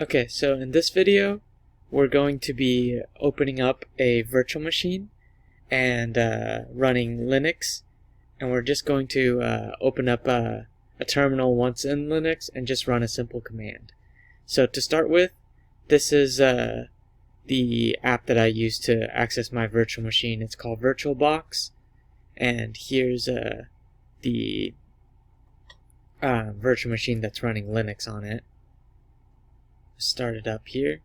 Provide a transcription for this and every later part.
Okay, so in this video, we're going to be opening up a virtual machine and running Linux, and we're just going to open up a terminal once in Linux and just run a simple command. So to start with, this is the app that I use to access my virtual machine. It's called VirtualBox, and here's the virtual machine that's running Linux on it. Start it up here.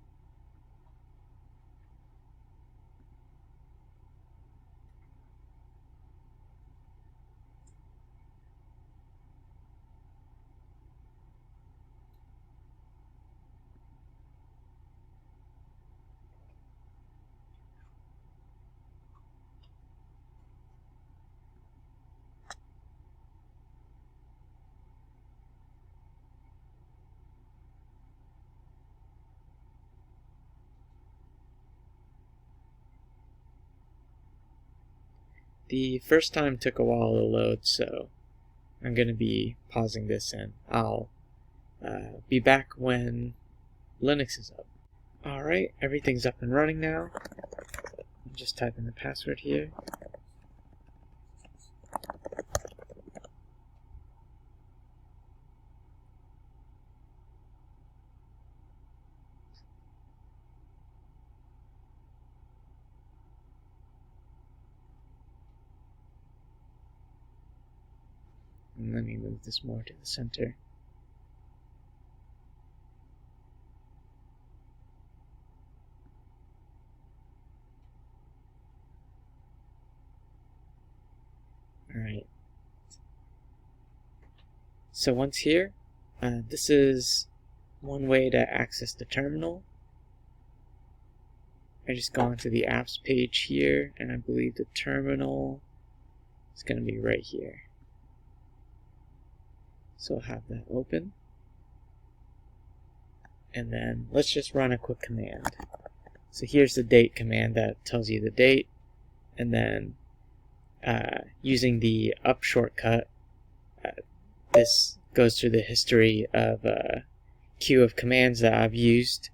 The first time took a while to load, so I'm going to be pausing this and I'll be back when Linux is up. Alright, everything's up and running now. Just type in the password here. And let me move this more to the center. Alright. So once here, this is one way to access the terminal. I just go onto the apps page here, and I believe the terminal is going to be right here. So I'll have that open. And then let's just run a quick command. So here's the date command that tells you the date. And then using the up shortcut, this goes through the history of a queue of commands that I've used.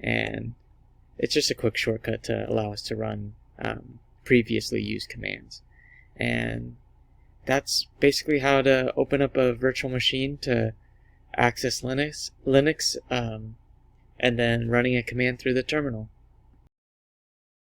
And it's just a quick shortcut to allow us to run previously used commands. And that's basically how to open up a virtual machine to access Linux, and then running a command through the terminal.